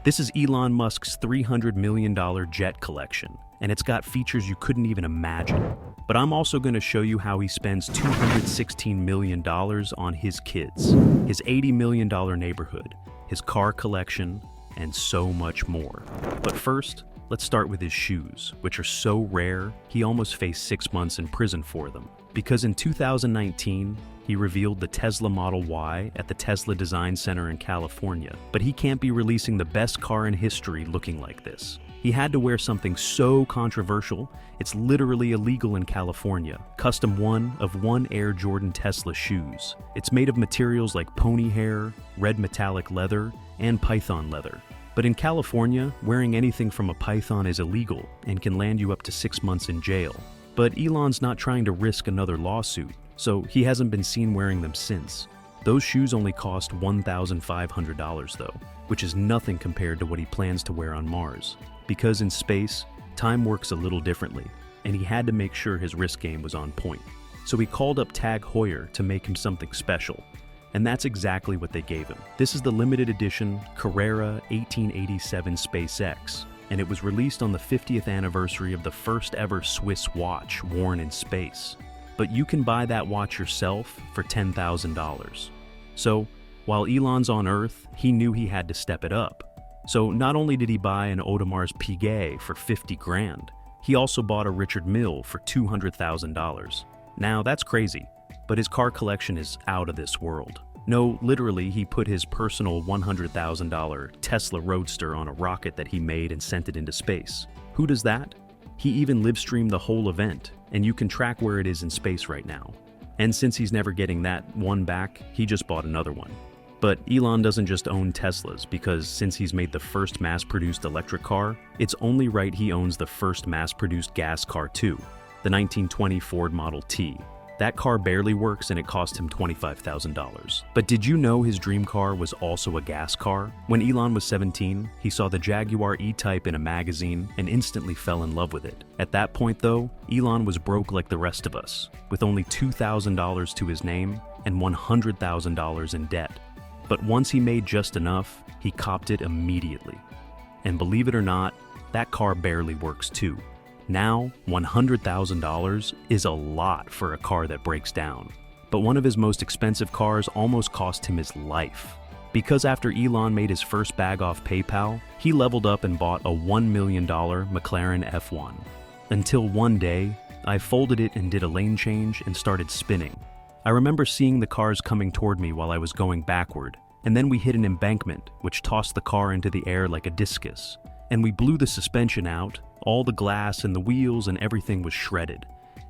This is Elon Musk's $300 million jet collection, and it's got features you couldn't even imagine. But I'm also going to show you how he spends $216 million on his kids, his $80 million neighborhood, his car collection, and so much more. But first, let's start with his shoes, which are so rare, he almost faced 6 months in prison for them. Because in 2019, he revealed the Tesla Model Y at the Tesla Design Center in California. But he can't be releasing the best car in history looking like this. He had to wear something so controversial, it's literally illegal in California. Custom one of one Air Jordan Tesla shoes. It's made of materials like pony hair, red metallic leather, and python leather. But in California, wearing anything from a python is illegal and can land you up to 6 months in jail. But Elon's not trying to risk another lawsuit, so he hasn't been seen wearing them since. Those shoes only cost $1,500 though, which is nothing compared to what he plans to wear on Mars. Because in space, time works a little differently, and he had to make sure his wrist game was on point. So he called up Tag Heuer to make him something special. And that's exactly what they gave him. This is the limited edition Carrera 1887 SpaceX, and it was released on the 50th anniversary of the first ever Swiss watch worn in space. But you can buy that watch yourself for $10,000. So, while Elon's on Earth, he knew he had to step it up. So not only did he buy an Audemars Piguet for 50 grand, he also bought a Richard Mille for $200,000. Now that's crazy, but his car collection is out of this world. No, literally, he put his personal $100,000 Tesla Roadster on a rocket that he made and sent it into space. Who does that? He even live-streamed the whole event, and you can track where it is in space right now. And since he's never getting that one back, he just bought another one. But Elon doesn't just own Teslas, because since he's made the first mass-produced electric car, it's only right he owns the first mass-produced gas car too, the 1920 Ford Model T. That car barely works and it cost him $25,000. But did you know his dream car was also a gas car? When Elon was 17, he saw the Jaguar E-Type in a magazine and instantly fell in love with it. At that point though, Elon was broke like the rest of us, with only $2,000 to his name and $100,000 in debt. But once he made just enough, he copped it immediately. And believe it or not, that car barely works too. Now, $100,000 is a lot for a car that breaks down. But one of his most expensive cars almost cost him his life. Because after Elon made his first bag off PayPal, he leveled up and bought a $1 million McLaren F1. Until one day, I folded it and did a lane change and started spinning. I remember seeing the cars coming toward me while I was going backward, and then we hit an embankment, which tossed the car into the air like a discus. And we blew the suspension out, all the glass and the wheels and everything was shredded.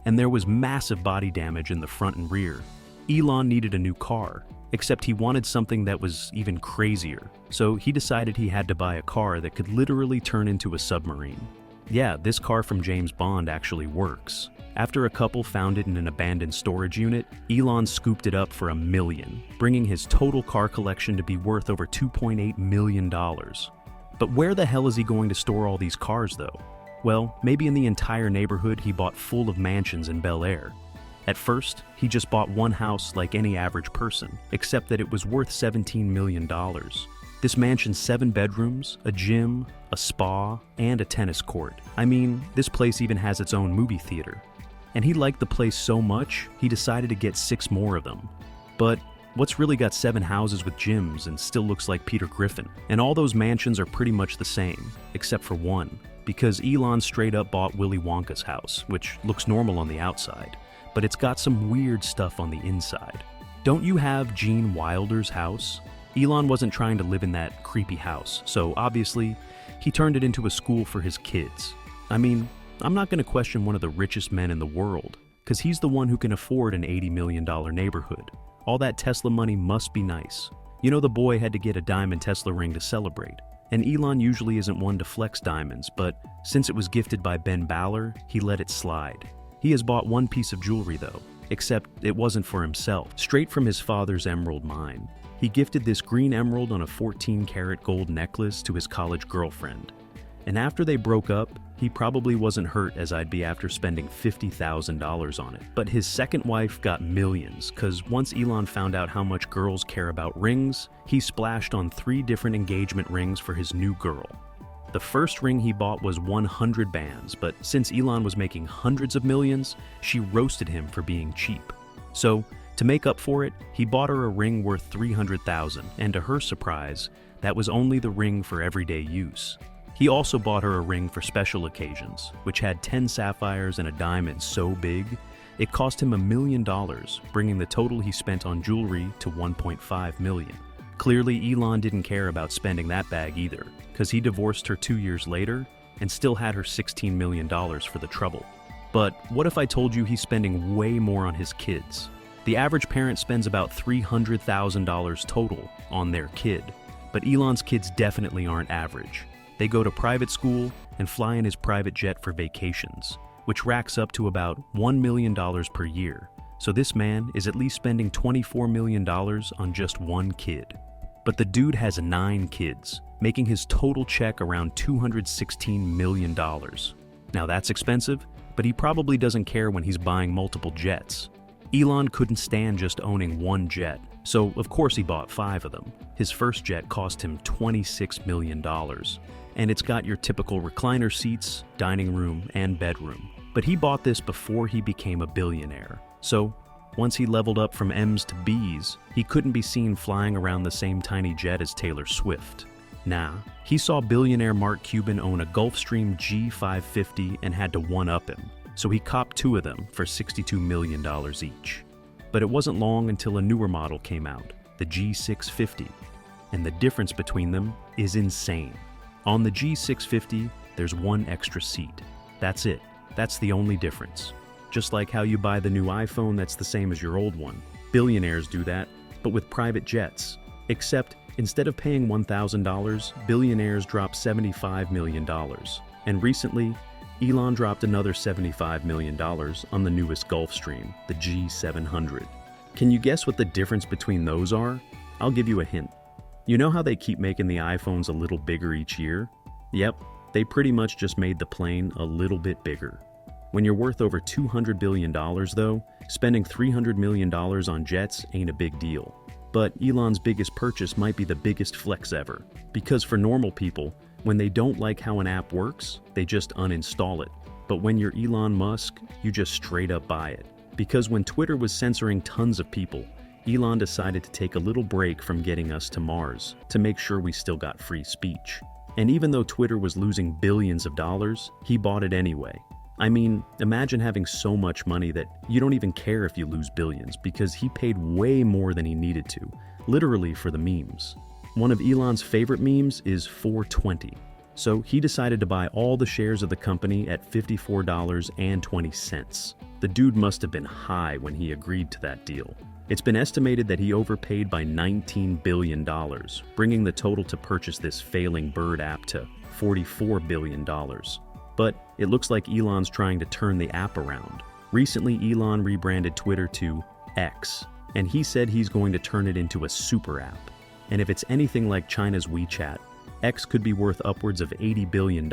And there was massive body damage in the front and rear. Elon needed a new car, except he wanted something that was even crazier. So he decided he had to buy a car that could literally turn into a submarine. Yeah, this car from James Bond actually works. After a couple found it in an abandoned storage unit, Elon scooped it up for $1 million, bringing his total car collection to be worth over $2.8 million. But where the hell is he going to store all these cars though? Well, maybe in the entire neighborhood he bought full of mansions in Bel Air. At first, he just bought one house like any average person, except that it was worth $17 million. This mansion's 7 bedrooms, a gym, a spa, and a tennis court. I mean, this place even has its own movie theater. And he liked the place so much, he decided to get 6 more of them. But what's really got 7 houses with gyms and still looks like Peter Griffin? And all those mansions are pretty much the same, except for one, because Elon straight up bought Willy Wonka's house, which looks normal on the outside, but it's got some weird stuff on the inside. Don't you have Gene Wilder's house? Elon wasn't trying to live in that creepy house, so obviously, he turned it into a school for his kids. I mean, I'm not going to question one of the richest men in the world, because he's the one who can afford an $80 million neighborhood. All that Tesla money must be nice. You know, the boy had to get a diamond Tesla ring to celebrate. And Elon usually isn't one to flex diamonds, but since it was gifted by Ben Baller, he let it slide. He has bought one piece of jewelry though, except it wasn't for himself, straight from his father's emerald mine. He gifted this green emerald on a 14-karat gold necklace to his college girlfriend. And after they broke up, he probably wasn't hurt as I'd be after spending $50,000 on it. But his second wife got millions, cause once Elon found out how much girls care about rings, he splashed on 3 different engagement rings for his new girl. The first ring he bought was 100 bands, but since Elon was making hundreds of millions, she roasted him for being cheap. So, to make up for it, he bought her a ring worth $300,000, and to her surprise, that was only the ring for everyday use. He also bought her a ring for special occasions, which had 10 sapphires and a diamond so big, it cost him $1 million, bringing the total he spent on jewelry to $1.5 million. Clearly, Elon didn't care about spending that bag either, because he divorced her 2 years later and still had her $16 million for the trouble. But what if I told you he's spending way more on his kids? The average parent spends about $300,000 total on their kid, but Elon's kids definitely aren't average. They go to private school and fly in his private jet for vacations, which racks up to about $1 million per year. So this man is at least spending $24 million on just one kid. But the dude has 9 kids, making his total check around $216 million. Now that's expensive, but he probably doesn't care when he's buying multiple jets. Elon couldn't stand just owning one jet, so of course he bought 5 of them. His first jet cost him $26 million. And it's got your typical recliner seats, dining room, and bedroom. But he bought this before he became a billionaire. So, once he leveled up from M's to B's, he couldn't be seen flying around the same tiny jet as Taylor Swift. Nah, he saw billionaire Mark Cuban own a Gulfstream G550 and had to one-up him. So he copped 2 of them for $62 million each. But it wasn't long until a newer model came out, the G650. And the difference between them is insane. On the G650, there's 1 extra seat. That's it. That's the only difference. Just like how you buy the new iPhone that's the same as your old one. Billionaires do that, but with private jets. Except, instead of paying $1,000, billionaires drop $75 million. And recently, Elon dropped another $75 million on the newest Gulfstream, the G700. Can you guess what the difference between those are? I'll give you a hint. You know how they keep making the iPhones a little bigger each year? Yep, they pretty much just made the plane a little bit bigger. When you're worth over $200 billion though, spending $300 million on jets ain't a big deal. But Elon's biggest purchase might be the biggest flex ever. Because for normal people, when they don't like how an app works, they just uninstall it. But when you're Elon Musk, you just straight up buy it. Because when Twitter was censoring tons of people, Elon decided to take a little break from getting us to Mars to make sure we still got free speech. And even though Twitter was losing billions of dollars, he bought it anyway. I mean, imagine having so much money that you don't even care if you lose billions because he paid way more than he needed to, literally for the memes. One of Elon's favorite memes is 420. So he decided to buy all the shares of the company at $54.20. The dude must have been high when he agreed to that deal. It's been estimated that he overpaid by $19 billion, bringing the total to purchase this failing bird app to $44 billion. But it looks like Elon's trying to turn the app around. Recently, Elon rebranded Twitter to X, and he said he's going to turn it into a super app. And if it's anything like China's WeChat, X could be worth upwards of $80 billion.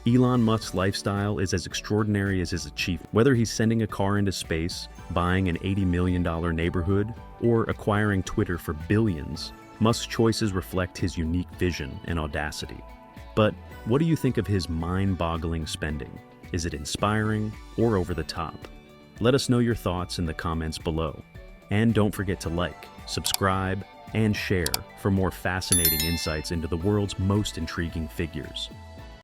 Elon Musk's lifestyle is as extraordinary as his achievement. Whether he's sending a car into space, buying an $80 million neighborhood, or acquiring Twitter for billions, Musk's choices reflect his unique vision and audacity. But what do you think of his mind-boggling spending? Is it inspiring or over the top? Let us know your thoughts in the comments below. And don't forget to like, subscribe, and share for more fascinating insights into the world's most intriguing figures.